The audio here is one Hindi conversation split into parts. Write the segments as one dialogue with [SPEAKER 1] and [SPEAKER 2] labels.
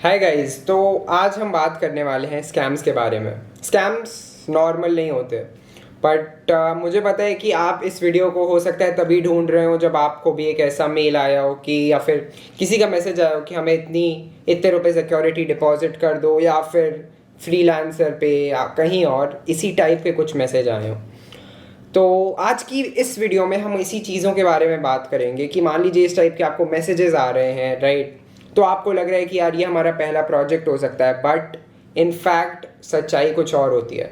[SPEAKER 1] हाय गाइस, तो आज हम बात करने वाले हैं स्कैम्स के बारे में। स्कैम्स नॉर्मल नहीं होते, बट मुझे पता है कि आप इस वीडियो को हो सकता है तभी ढूंढ रहे हो जब आपको भी एक ऐसा मेल आया हो कि या फिर किसी का मैसेज आया हो कि हमें इतने रुपए सिक्योरिटी डिपॉजिट कर दो, या फिर फ्रीलांसर पे या कहीं और इसी टाइप के कुछ मैसेज आए हो। तो आज की इस वीडियो में हम इसी चीज़ों के बारे में बात करेंगे कि मान लीजिए इस टाइप के आपको मैसेजेस आ रहे हैं, राइट। तो आपको लग रहा है कि यार ये हमारा पहला प्रोजेक्ट हो सकता है, बट इन फैक्ट सच्चाई कुछ और होती है।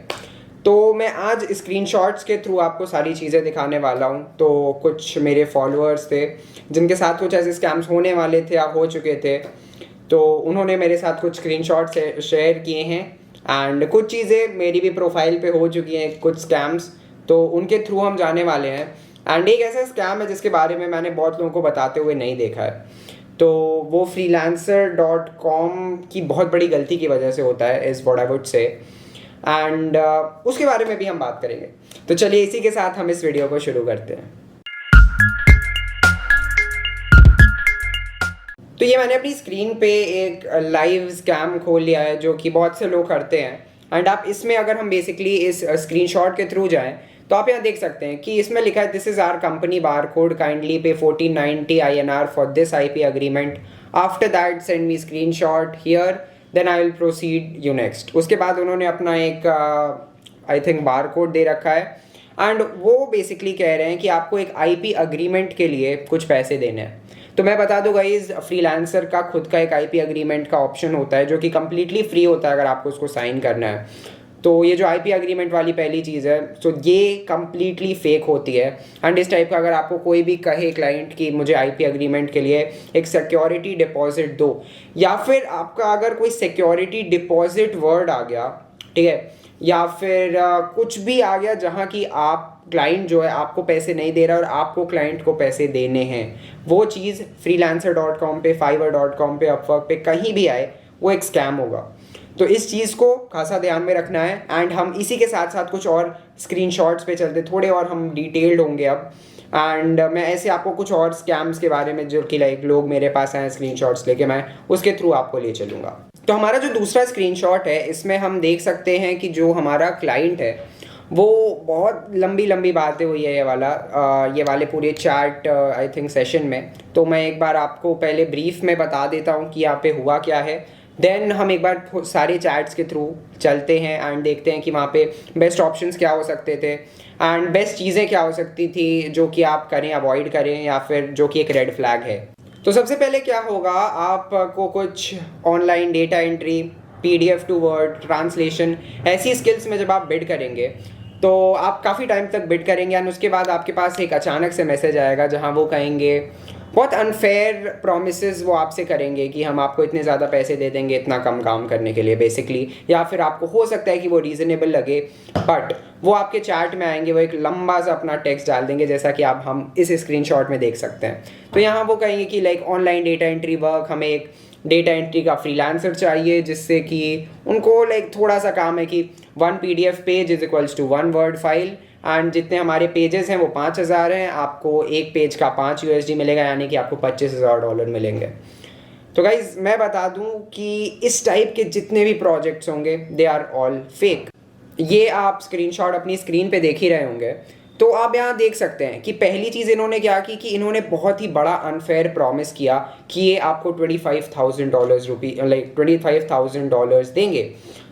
[SPEAKER 1] तो मैं आज स्क्रीनशॉट्स के थ्रू आपको सारी चीज़ें दिखाने वाला हूँ। तो कुछ मेरे फॉलोअर्स थे जिनके साथ कुछ ऐसे स्कैम्स होने वाले थे या हो चुके थे, तो उन्होंने मेरे साथ कुछ स्क्रीनशॉट्स शेयर किए हैं। एंड कुछ चीज़ें मेरी भी प्रोफाइल पे हो चुकी हैं, कुछ स्कैम्स, तो उनके थ्रू हम जाने वाले हैं। एंड एक ऐसा स्कैम है जिसके बारे में मैंने बहुत लोगों को बताते हुए नहीं देखा है, तो वो freelancer.com की बहुत बड़ी गलती की वजह से होता है, is what I would say. And उसके बारे में भी हम बात करेंगे। तो चलिए इसी के साथ हम इस वीडियो को शुरू करते हैं। तो ये मैंने अपनी स्क्रीन पे एक लाइव स्कैम खोल लिया है जो कि बहुत से लोग करते हैं। एंड आप इसमें अगर हम बेसिकली इस स्क्रीनशॉट के थ्रू जाएं तो आप यहाँ देख सकते हैं कि इसमें लिखा है this is our company bar code, kindly pay 1490 INR for this IP agreement, after that send me screenshot here, then I will proceed you next. उसके बाद उन्होंने अपना एक आई थिंक बार कोड दे रखा है। एंड वो बेसिकली कह रहे हैं कि आपको एक IP अग्रीमेंट के लिए कुछ पैसे देने हैं। तो मैं बता दूं गाइज, फ्रीलांसर का खुद का एक IP अग्रीमेंट का ऑप्शन होता है जो कि कम्प्लीटली फ्री होता है अगर आपको उसको साइन करना है। तो ये जो IP अग्रीमेंट वाली पहली चीज़ है, तो ये कम्प्लीटली फेक होती है। एंड इस टाइप का अगर आपको कोई भी कहे क्लाइंट कि मुझे IP अग्रीमेंट के लिए एक सिक्योरिटी डिपॉजिट दो, या फिर आपका अगर कोई सिक्योरिटी डिपॉजिट वर्ड आ गया, ठीक है, या फिर कुछ भी आ गया जहाँ की आप क्लाइंट जो है आपको पैसे नहीं दे रहा और आपको क्लाइंट को पैसे देने हैं, वो चीज़ freelancer.com पे, fiverr.com पे, अपवर्क पे कहीं भी आए, वो एक स्कैम होगा। तो इस चीज़ को खासा ध्यान में रखना है। एंड हम इसी के साथ साथ कुछ और स्क्रीनशॉट्स पे चलते, थोड़े और हम डिटेल्ड होंगे अब। एंड मैं ऐसे आपको कुछ और स्कैम्स के बारे में जो कि लाइक लोग मेरे पास आए स्क्रीनशॉट्स लेके, मैं उसके थ्रू आपको ले चलूँगा। तो हमारा जो दूसरा स्क्रीनशॉट है, इसमें हम देख सकते हैं कि जो हमारा क्लाइंट है वो बहुत लंबी लंबी बातें हुई है ये वाले पूरे चैट आई थिंक सेशन में। तो मैं एक बार आपको पहले ब्रीफ में बता देता हूँ कि यहाँ पे हुआ क्या है, देन हम एक बार सारे चैट्स के थ्रू चलते हैं एंड देखते हैं कि वहाँ पे बेस्ट ऑप्शंस क्या हो सकते थे एंड बेस्ट चीज़ें क्या हो सकती थी जो कि आप करें, अवॉइड करें, या फिर जो कि एक रेड फ्लैग है। तो सबसे पहले क्या होगा, आपको कुछ online data entry, PDF to word translation, ऐसी स्किल्स में जब आप बिड करेंगे तो आप काफ़ी टाइम तक बिड करेंगे एंड उसके बाद आपके पास एक अचानक से मैसेज आएगा जहां वो कहेंगे, बहुत अनफेयर प्रोमिसेस वो आपसे करेंगे कि हम आपको इतने ज़्यादा पैसे दे देंगे इतना कम काम करने के लिए बेसिकली, या फिर आपको हो सकता है कि वो रीज़नेबल लगे, बट वो आपके चैट में आएंगे, वो एक लंबा सा अपना टेक्स्ट डाल देंगे जैसा कि आप हम इस स्क्रीनशॉट में देख सकते हैं। तो यहाँ वो कहेंगे कि like online data entry work, हमें एक डेटा एंट्री का फ्रीलांसर चाहिए जिससे कि उनको लाइक थोड़ा सा काम है कि 1 PDF page is equals to 1 word file, and जितने हमारे पेजेस हैं वो 5000 हैं, आपको एक पेज का 5 USD मिलेगा, यानी कि आपको $25,000 मिलेंगे। तो गाइज मैं बता दूं कि इस टाइप के जितने भी प्रोजेक्ट्स होंगे दे आर ऑल फेक। ये आप स्क्रीनशॉट अपनी स्क्रीन पे देख ही रहे होंगे। तो आप यहाँ देख सकते हैं कि पहली चीज़ इन्होंने क्या की कि इन्होंने बहुत ही बड़ा अनफेयर प्रॉमिस किया कि ये आपको $25,000 देंगे।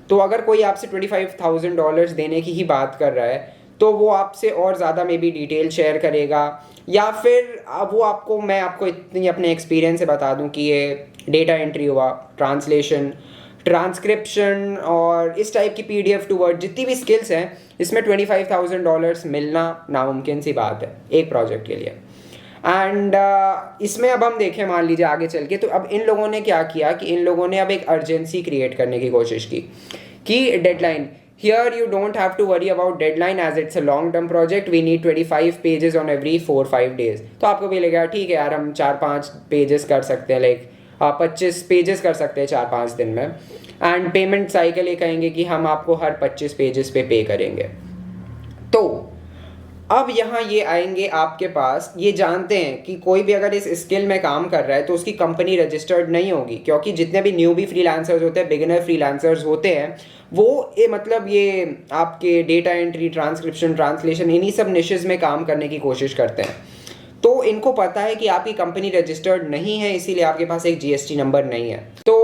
[SPEAKER 1] तो अगर कोई आपसे $25,000 देने की ही बात कर रहा है तो वो आपसे और ज़्यादा मे बी डिटेल शेयर करेगा, या फिर वो आपको, मैं आपको इतनी अपने एक्सपीरियंस से बता दूं कि ये डेटा एंट्री हुआ, ट्रांसलेशन, ट्रांसक्रिप्शन और इस टाइप की PDF टू वर्ड जितनी भी स्किल्स हैं, इसमें $25,000 मिलना नामुमकिन सी बात है एक प्रोजेक्ट के लिए। एंड इसमें अब हम देखें, मान लीजिए आगे चल के, तो अब इन लोगों ने क्या किया कि इन लोगों ने अब एक अर्जेंसी क्रिएट करने की कोशिश की कि deadline, here you don't have to worry about deadline as it's a long term project, we need 25 pages on every 4-5 days। तो आपको भी लगेगा ठीक है यार, हम 4-5 पेजेस कर सकते हैं, लाइक 25 पेजेस कर सकते हैं 4-5 दिन में। एंड पेमेंट साइकिल ये कहेंगे कि हम आपको हर 25 पेजेस पे पे करेंगे। तो अब यहाँ ये आएंगे आपके पास, ये जानते हैं कि कोई भी अगर इस स्किल में काम कर रहा है तो उसकी कंपनी रजिस्टर्ड नहीं होगी, क्योंकि जितने भी न्यू भी फ्रीलांसर्स होते हैं, बिगिनर फ्रीलांसर्स होते हैं, वो मतलब ये आपके डेटा एंट्री, ट्रांसक्रिप्शन, ट्रांसलेशन, इन्हीं सब निशेस में काम करने की कोशिश करते हैं। तो इनको पता है कि आपकी कंपनी रजिस्टर्ड नहीं है, इसीलिए आपके पास एक जीएसटी नंबर नहीं है। तो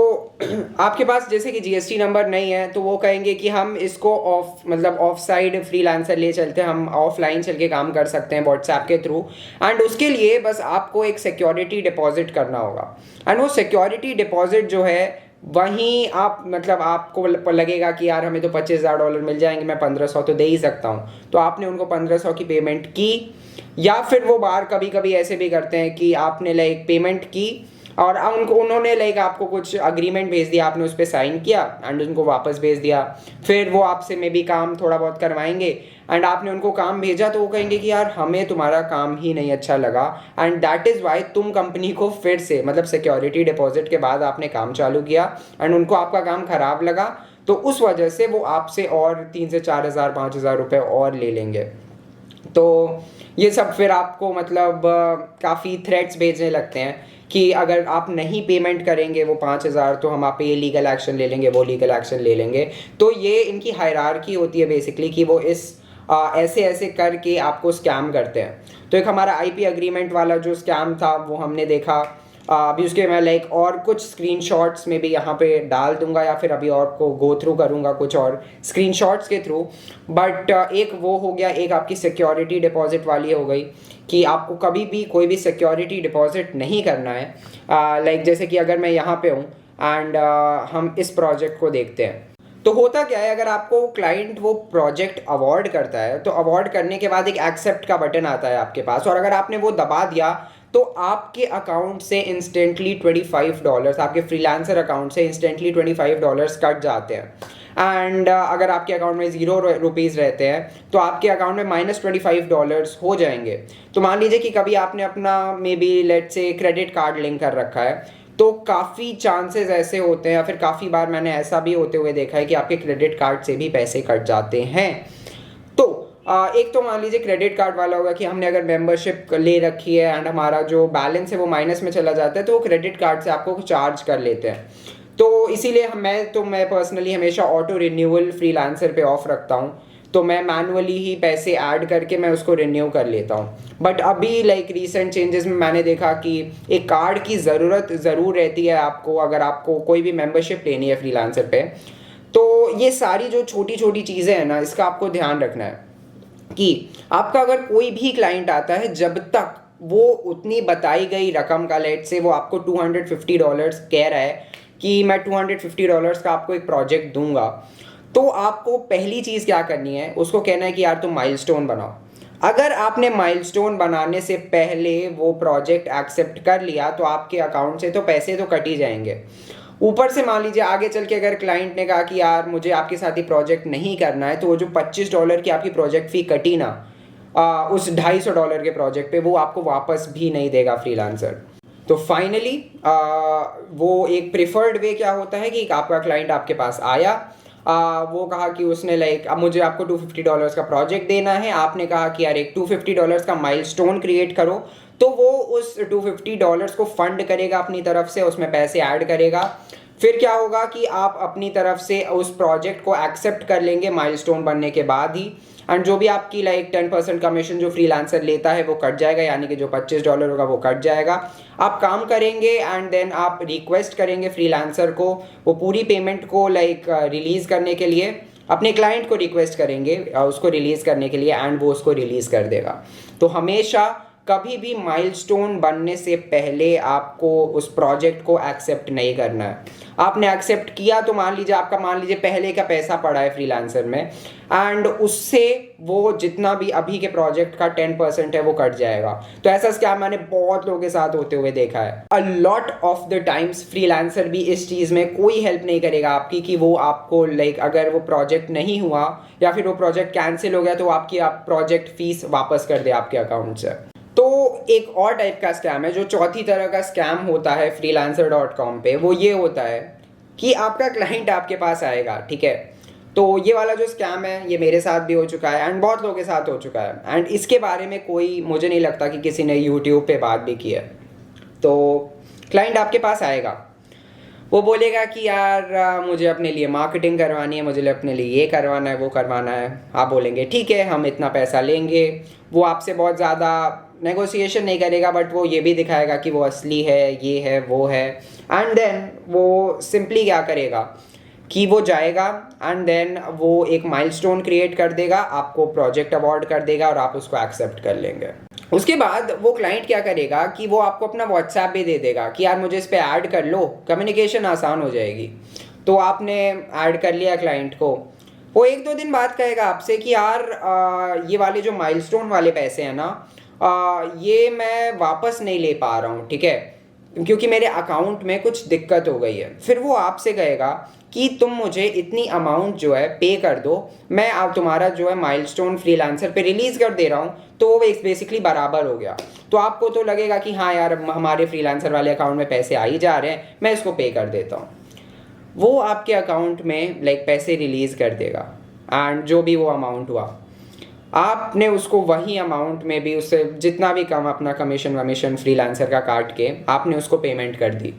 [SPEAKER 1] आपके पास जैसे कि जीएसटी नंबर नहीं है तो वो कहेंगे कि हम इसको ऑफ साइड फ्रीलांसर ले चलते हैं, हम ऑफलाइन चल के काम कर सकते हैं व्हाट्सएप के थ्रू। एंड उसके लिए बस आपको एक सिक्योरिटी डिपॉजिट करना होगा। एंड वो सिक्योरिटी डिपॉजिट जो है, वहीं आप आपको लगेगा कि यार हमें तो $25,000 मिल जाएंगे, मैं 1500 तो दे ही सकता हूँ। तो आपने उनको 1500 की पेमेंट की, या फिर वो बार कभी कभी ऐसे भी करते हैं कि आपने पेमेंट की और उन्होंने आपको कुछ अग्रीमेंट भेज दिया, आपने उस पर साइन किया एंड उनको वापस भेज दिया। फिर वो आपसे मे बी काम थोड़ा बहुत करवाएंगे एंड आपने उनको काम भेजा तो वो कहेंगे कि यार हमें तुम्हारा काम ही नहीं अच्छा लगा, एंड दैट इज़ वाई तुम कंपनी को फिर से सिक्योरिटी डिपॉजिट के बाद आपने काम चालू किया एंड उनको आपका काम ख़राब लगा, तो उस वजह से वो आपसे और 3 से 4 हज़ार 5 हज़ार रुपये और ले लेंगे। तो ये सब फिर आपको काफ़ी थ्रेट्स भेजने लगते हैं कि अगर आप नहीं पेमेंट करेंगे वो 5,000 तो हम आप पे ये लीगल एक्शन ले लेंगे, वो लीगल एक्शन ले लेंगे। तो ये इनकी हायरार्की होती है बेसिकली कि वो इस ऐसे ऐसे करके आपको स्कैम करते हैं। तो एक हमारा आईपी एग्रीमेंट वाला जो स्कैम था वो हमने देखा। अभी उसके मैं और कुछ स्क्रीनशॉट्स में भी यहाँ पे डाल दूंगा, या फिर अभी और को गो थ्रू करूँगा कुछ और स्क्रीनशॉट्स के थ्रू। बट एक वो हो गया, एक आपकी सिक्योरिटी डिपॉजिट वाली हो गई कि आपको कभी भी कोई भी सिक्योरिटी डिपॉजिट नहीं करना है। जैसे कि अगर मैं यहाँ पे हूँ एंड हम इस प्रोजेक्ट को देखते हैं, तो होता क्या है, अगर आपको क्लाइंट वो प्रोजेक्ट अवॉर्ड करता है तो अवॉर्ड करने के बाद एक एक्सेप्ट का बटन आता है आपके पास, और अगर आपने वो दबा दिया तो आपके अकाउंट से इंस्टेंटली $25, आपके फ्रीलांसर अकाउंट से इंस्टेंटली $25 कट जाते हैं। एंड अगर आपके अकाउंट में ₹0 रहते हैं तो आपके अकाउंट में -$25 हो जाएंगे। तो मान लीजिए कि कभी आपने अपना may be let's say credit card link कर रखा है, तो काफ़ी चांसेस ऐसे होते हैं, या फिर काफ़ी बार मैंने ऐसा भी होते हुए देखा है कि आपके क्रेडिट कार्ड से भी पैसे कट जाते हैं। तो एक तो मान लीजिए क्रेडिट कार्ड वाला होगा कि हमने अगर मेंबरशिप ले रखी है एंड हमारा जो बैलेंस है वो माइनस में चला जाता है, तो वो क्रेडिट कार्ड से आपको चार्ज कर लेते हैं। तो इसीलिए मैं पर्सनली हमेशा ऑटो रिन्यूअल फ्रीलांसर पे ऑफ रखता हूँ, तो मैं मैनुअली ही पैसे ऐड करके मैं उसको रिन्यू कर लेता हूँ। बट अभी रीसेंट चेंजेस में मैंने देखा कि एक कार्ड की ज़रूरत ज़रूर रहती है आपको, अगर आपको कोई भी मेंबरशिप लेनी है फ्रीलांसर पे। तो ये सारी जो छोटी छोटी चीज़ें हैं ना, इसका आपको ध्यान रखना है कि आपका अगर कोई भी क्लाइंट आता है, जब तक वो उतनी बताई गई रकम का, लेट से वो आपको $250 कह रहा है कि मैं $250 का आपको एक प्रोजेक्ट दूंगा, तो आपको पहली चीज़ क्या करनी है, उसको कहना है कि यार तुम माइलस्टोन बनाओ। अगर आपने माइलस्टोन बनाने से पहले वो प्रोजेक्ट एक्सेप्ट कर लिया तो आपके अकाउंट से तो पैसे तो कट ही जाएंगे। ऊपर से मान लीजिए आगे चल के अगर क्लाइंट ने कहा कि यार मुझे आपके साथ ही प्रोजेक्ट नहीं करना है, तो वो जो $25 की आपकी प्रोजेक्ट फ़ी कटी ना उस $250 के प्रोजेक्ट पे, वो आपको वापस भी नहीं देगा फ्रीलांसर। तो फाइनली वो एक प्रिफर्ड वे क्या होता है कि आपका क्लाइंट आपके पास आया, वो कहा कि उसने अब मुझे आपको $250 का प्रोजेक्ट देना है, आपने कहा कि यार एक $250 का माइलस्टोन क्रिएट करो, तो वो उस $250 को फंड करेगा अपनी तरफ से, उसमें पैसे ऐड करेगा। फिर क्या होगा कि आप अपनी तरफ से उस प्रोजेक्ट को एक्सेप्ट कर लेंगे माइलस्टोन बनने के बाद ही, एंड जो भी आपकी 10% कमीशन जो फ्रीलांसर लेता है वो कट जाएगा, यानी कि जो $25 होगा वो कट जाएगा। आप काम करेंगे एंड देन आप रिक्वेस्ट करेंगे फ्रीलांसर को वो पूरी पेमेंट को रिलीज़ करने के लिए, अपने क्लाइंट को रिक्वेस्ट करेंगे उसको रिलीज़ करने के लिए, एंड वो उसको रिलीज़ कर देगा। तो हमेशा कभी भी माइलस्टोन बनने से पहले आपको उस प्रोजेक्ट को एक्सेप्ट नहीं करना है। आपने एक्सेप्ट किया तो मान लीजिए पहले का पैसा पड़ा है फ्रीलांसर में, एंड उससे वो जितना भी अभी के प्रोजेक्ट का 10% है वो कट जाएगा। तो ऐसा स्कैम मैंने बहुत लोगों के साथ होते हुए देखा है। A lot of the times freelancer भी इस चीज़ में कोई हेल्प नहीं करेगा आपकी कि वो आपको अगर वो प्रोजेक्ट नहीं हुआ या फिर वो प्रोजेक्ट कैंसिल हो गया तो आपकी प्रोजेक्ट फीस वापस कर दे आपके अकाउंट से। तो एक और टाइप का स्कैम है, जो चौथी तरह का स्कैम होता है freelancer.com पे, वो ये होता है कि आपका क्लाइंट आपके पास आएगा, ठीक है, तो ये वाला जो स्कैम है ये मेरे साथ भी हो चुका है एंड बहुत लोगों के साथ हो चुका है एंड इसके बारे में कोई मुझे नहीं लगता कि किसी ने यूट्यूब पे बात भी की है। तो क्लाइंट आपके पास आएगा, वो बोलेगा कि यार मुझे अपने लिए मार्केटिंग करवानी है, मुझे अपने लिए ये करवाना है वो करवाना है। आप बोलेंगे ठीक है हम इतना पैसा लेंगे। वो आपसे बहुत ज़्यादा नेगोशिएशन नहीं करेगा बट वो ये भी दिखाएगा कि वो असली है, ये है वो है। एंड देन वो सिंपली क्या करेगा कि वो जाएगा एंड देन वो एक माइलस्टोन क्रिएट कर देगा, आपको प्रोजेक्ट अवार्ड कर देगा और आप उसको एक्सेप्ट कर लेंगे। उसके बाद वो क्लाइंट क्या करेगा कि वो आपको अपना व्हाट्सएप भी दे देगा कि यार मुझे इस पर ऐड कर लो, कम्युनिकेशन आसान हो जाएगी। तो आपने ऐड कर लिया क्लाइंट को, वो 1-2 दिन बाद कहेगा आपसे कि यार ये वाले जो माइलस्टोन वाले पैसे हैं ना ये मैं वापस नहीं ले पा रहा हूँ, ठीक है, क्योंकि मेरे अकाउंट में कुछ दिक्कत हो गई है। फिर वो आपसे कहेगा कि तुम मुझे इतनी अमाउंट जो है पे कर दो, मैं आप तुम्हारा जो है माइलस्टोन फ्रीलांसर पे रिलीज़ कर दे रहा हूँ। तो वो बेसिकली बराबर हो गया। तो आपको तो लगेगा कि हाँ यार हमारे फ्रीलांसर वाले अकाउंट में पैसे आ ही जा रहे हैं, मैं इसको पे कर देता हूँ। वो आपके अकाउंट में पैसे रिलीज़ कर देगा एंड जो भी वो अमाउंट हुआ आपने उसको वही अमाउंट में भी उससे जितना भी कम अपना कमीशन वमीशन फ्रीलांसर का काट के आपने उसको पेमेंट कर दी,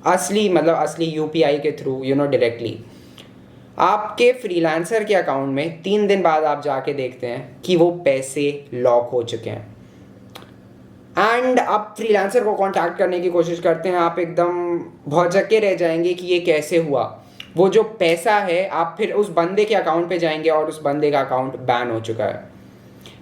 [SPEAKER 1] असली यूपीआई के थ्रू डायरेक्टली आपके फ्रीलांसर के अकाउंट में। 3 दिन बाद आप जाके देखते हैं कि वो पैसे लॉक हो चुके हैं एंड आप फ्रीलांसर को कांटेक्ट करने की कोशिश करते हैं, आप एकदम भौचक्के रह जाएंगे कि ये कैसे हुआ। वो जो पैसा है आप फिर उस बंदे के अकाउंट पे जाएंगे और उस बंदे का अकाउंट बैन हो चुका है।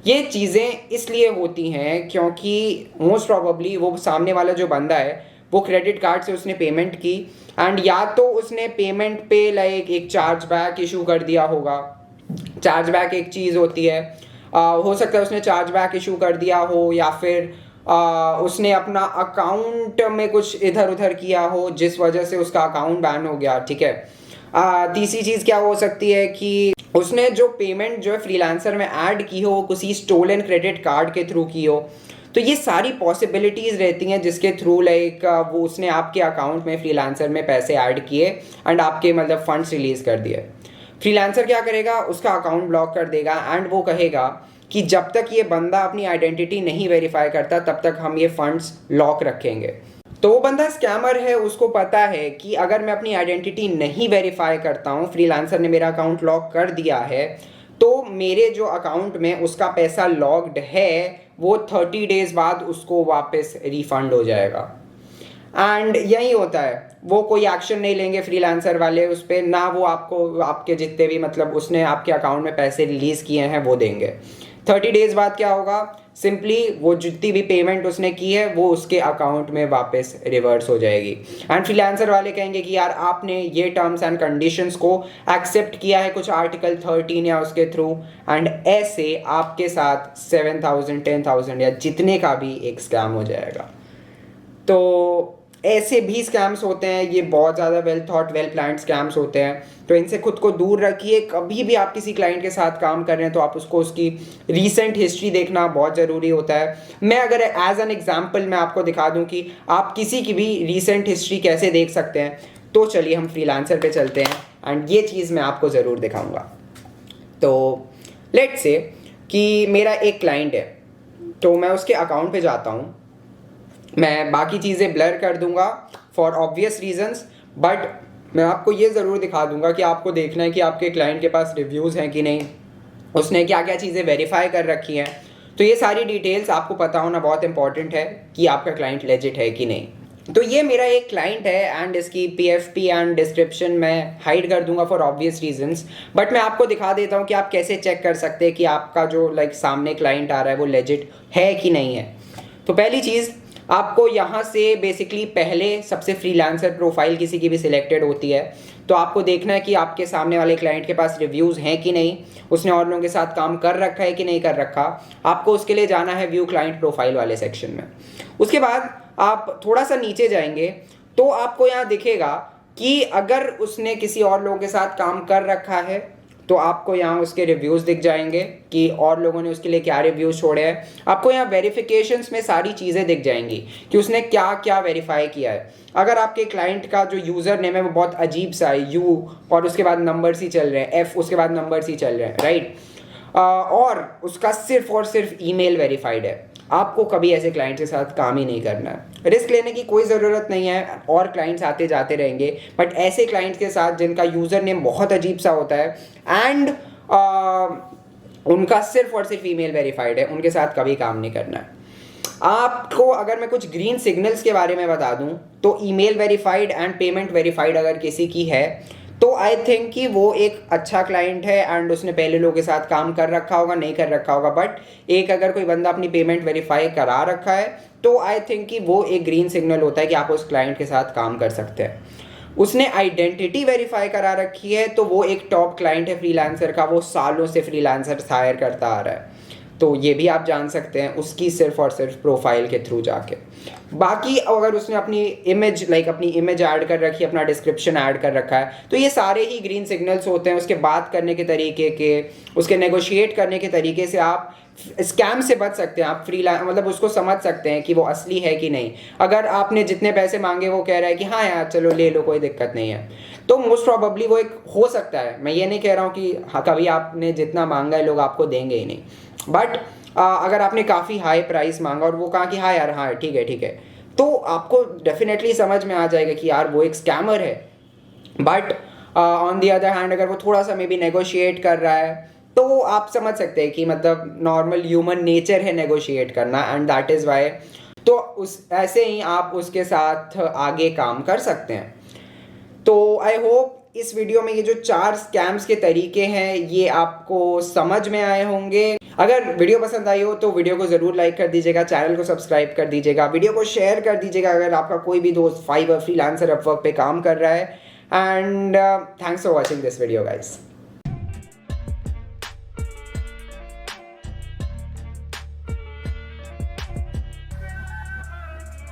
[SPEAKER 1] ये चीज़ें इसलिए होती हैं क्योंकि मोस्ट प्रॉबली वो सामने वाला जो बंदा है वो क्रेडिट कार्ड से उसने पेमेंट की एंड या तो उसने पेमेंट पे एक चार्जबैक इशू कर दिया होगा। चार्जबैक एक चीज़ होती है, हो सकता है उसने चार्जबैक इशू कर दिया हो या फिर उसने अपना अकाउंट में कुछ इधर उधर किया हो जिस वजह से उसका अकाउंट बैन हो गया, ठीक है। तीसरी चीज़ क्या हो सकती है कि उसने जो पेमेंट जो है फ्रीलांसर में ऐड की हो वो किसी स्टोलन क्रेडिट कार्ड के थ्रू की हो। तो ये सारी पॉसिबिलिटीज़ रहती हैं जिसके थ्रू वो उसने आपके अकाउंट में फ्रीलांसर में पैसे ऐड किए एंड आपके फंड्स रिलीज़ कर दिए। फ्रीलांसर क्या करेगा, उसका अकाउंट ब्लॉक कर देगा एंड वो कहेगा कि जब तक ये बंदा अपनी आइडेंटिटी नहीं वेरीफाई करता तब तक हम ये फंड्स लॉक रखेंगे। तो वो बंदा स्कैमर है, उसको पता है कि अगर मैं अपनी आइडेंटिटी नहीं वेरीफाई करता हूँ, फ्रीलांसर ने मेरा अकाउंट लॉक कर दिया है, तो मेरे जो अकाउंट में उसका पैसा लॉक्ड है वो 30 डेज़ बाद उसको वापस रिफ़ंड हो जाएगा। एंड यही होता है, वो कोई एक्शन नहीं लेंगे फ्रीलांसर वाले उस पर, ना वो आपको आपके जितने भी उसने आपके अकाउंट में पैसे रिलीज़ किए हैं वो देंगे। 30 डेज़ बाद क्या होगा, सिंपली वो जितनी भी पेमेंट उसने की है वो उसके अकाउंट में वापस रिवर्स हो जाएगी। एंड फ्रीलांसर वाले कहेंगे कि यार आपने ये टर्म्स एंड कंडीशंस को एक्सेप्ट किया है कुछ आर्टिकल 13 या उसके थ्रू, एंड ऐसे आपके साथ 7,000 10,000 या जितने का भी एक स्कैम हो जाएगा। तो ऐसे भी स्कैम्स होते हैं, ये बहुत ज़्यादा well thought well planned scams होते हैं, तो इनसे खुद को दूर रखिए। कभी भी आप किसी क्लाइंट के साथ काम कर रहे हैं तो आप उसकी रीसेंट हिस्ट्री देखना बहुत ज़रूरी होता है। मैं अगर एज एन एग्जांपल मैं आपको दिखा दूं कि आप किसी की भी रीसेंट हिस्ट्री कैसे देख सकते हैं, तो चलिए हम फ्रीलांसर पे चलते हैं एंड ये चीज़ मैं आपको ज़रूर दिखाऊँगा। तो लेट्स से कि मेरा एक क्लाइंट है, तो मैं उसके अकाउंट पर जाता हूँ, मैं बाकी चीज़ें ब्लर कर दूंगा फॉर ऑब्वियस रीजंस, बट मैं आपको ये ज़रूर दिखा दूंगा कि आपको देखना है कि आपके क्लाइंट के पास रिव्यूज़ हैं कि नहीं, उसने क्या क्या चीज़ें वेरीफाई कर रखी हैं। तो ये सारी डिटेल्स आपको पता होना बहुत इंपॉर्टेंट है कि आपका क्लाइंट लेजिट है कि नहीं। तो ये मेरा एक क्लाइंट है एंड इसकी PFP एंड डिस्क्रिप्शन मैं हाइड कर दूंगा फॉर ऑब्वियस रीजंस, बट मैं आपको दिखा देता हूँ कि आप कैसे चेक कर सकते हैं कि आपका जो सामने क्लाइंट आ रहा है वो लेजिट है कि नहीं है। तो पहली चीज़, आपको यहाँ से बेसिकली पहले सबसे फ्रीलांसर प्रोफाइल किसी की भी सिलेक्टेड होती है, तो आपको देखना है कि आपके सामने वाले क्लाइंट के पास रिव्यूज़ हैं कि नहीं, उसने और लोगों के साथ काम कर रखा है कि नहीं कर रखा। आपको उसके लिए जाना है व्यू क्लाइंट प्रोफाइल वाले सेक्शन में। उसके बाद आप थोड़ा सा नीचे जाएंगे तो आपको यहाँ दिखेगा कि अगर उसने किसी और लोगों के साथ काम कर रखा है तो आपको यहाँ उसके रिव्यूज़ दिख जाएंगे कि और लोगों ने उसके लिए क्या रिव्यूज़ छोड़े हैं। आपको यहाँ वेरिफिकेशंस में सारी चीज़ें दिख जाएंगी कि उसने क्या क्या वेरीफाई किया है। अगर आपके क्लाइंट का जो यूज़र नेम है वो बहुत अजीब सा है, यू और उसके बाद नंबर्स ही चल रहे हैं, एफ उसके बाद नंबर्स ही चल रहे हैं, राइट, और उसका सिर्फ और सिर्फ ईमेल वेरीफाइड है, आपको कभी ऐसे क्लाइंट के साथ काम ही नहीं करना है। रिस्क लेने की कोई ज़रूरत नहीं है, और क्लाइंट्स आते जाते रहेंगे, बट ऐसे क्लाइंट्स के साथ जिनका यूज़र नेम बहुत अजीब सा होता है एंड उनका सिर्फ और सिर्फ ईमेल वेरीफाइड है, उनके साथ कभी काम नहीं करना है। आपको अगर मैं कुछ ग्रीन सिग्नल्स के बारे में बता दूं तो email verified and payment verified अगर किसी की है तो आई थिंक कि वो एक अच्छा क्लाइंट है एंड उसने पहले लोगों के साथ काम कर रखा होगा, नहीं कर रखा होगा, बट एक अगर कोई बंदा अपनी पेमेंट वेरीफाई करा रखा है तो आई थिंक कि वो एक ग्रीन सिग्नल होता है कि आप उस क्लाइंट के साथ काम कर सकते हैं। उसने आइडेंटिटी वेरीफाई करा रखी है तो वो एक टॉप क्लाइंट है फ्रीलांसर का, वो सालों से फ्रीलांसर हायर करता आ रहा है, तो ये भी आप जान सकते हैं उसकी सिर्फ और सिर्फ प्रोफाइल के थ्रू जाके। बाकी अगर उसने अपनी इमेज अपनी इमेज ऐड कर रखी है, अपना डिस्क्रिप्शन ऐड कर रखा है, तो ये सारे ही ग्रीन सिग्नल्स होते हैं। उसके बात करने के तरीके के, उसके नेगोशिएट करने के तरीके से आप स्कैम से बच सकते हैं। आप मतलब उसको समझ सकते हैं कि वो असली है कि नहीं। अगर आपने जितने पैसे मांगे वो कह रहा है कि हाँ यार चलो ले लो कोई दिक्कत नहीं है, तो मोस्ट प्रॉबेबली वो एक हो सकता है। मैं ये नहीं कह रहा हूँ कि हाँ कभी आपने जितना मांगा है लोग आपको देंगे ही नहीं, बट अगर आपने काफ़ी हाई प्राइस मांगा और वो कहा कि हाँ यार हाँ ठीक है, तो आपको डेफिनेटली समझ में आ जाएगा कि यार वो एक स्कैमर है। But on the other hand अगर वो थोड़ा सा मे बी नेगोशिएट कर रहा है तो आप समझ सकते हैं कि मतलब नॉर्मल ह्यूमन नेचर है नेगोशिएट करना, एंड दैट इज़ वाई तो उस ऐसे ही आप उसके साथ आगे काम कर सकते हैं। तो आई होप इस वीडियो में ये जो 4 स्कैम्स के तरीके हैं ये आपको समझ में आए होंगे। अगर वीडियो पसंद आई हो तो वीडियो को ज़रूर लाइक कर दीजिएगा, चैनल को सब्सक्राइब कर दीजिएगा, वीडियो को शेयर कर दीजिएगा अगर आपका कोई भी दोस्त फाइवर फ्रीलांसर अपवर्क पे काम कर रहा है। And thanks for watching this video guys.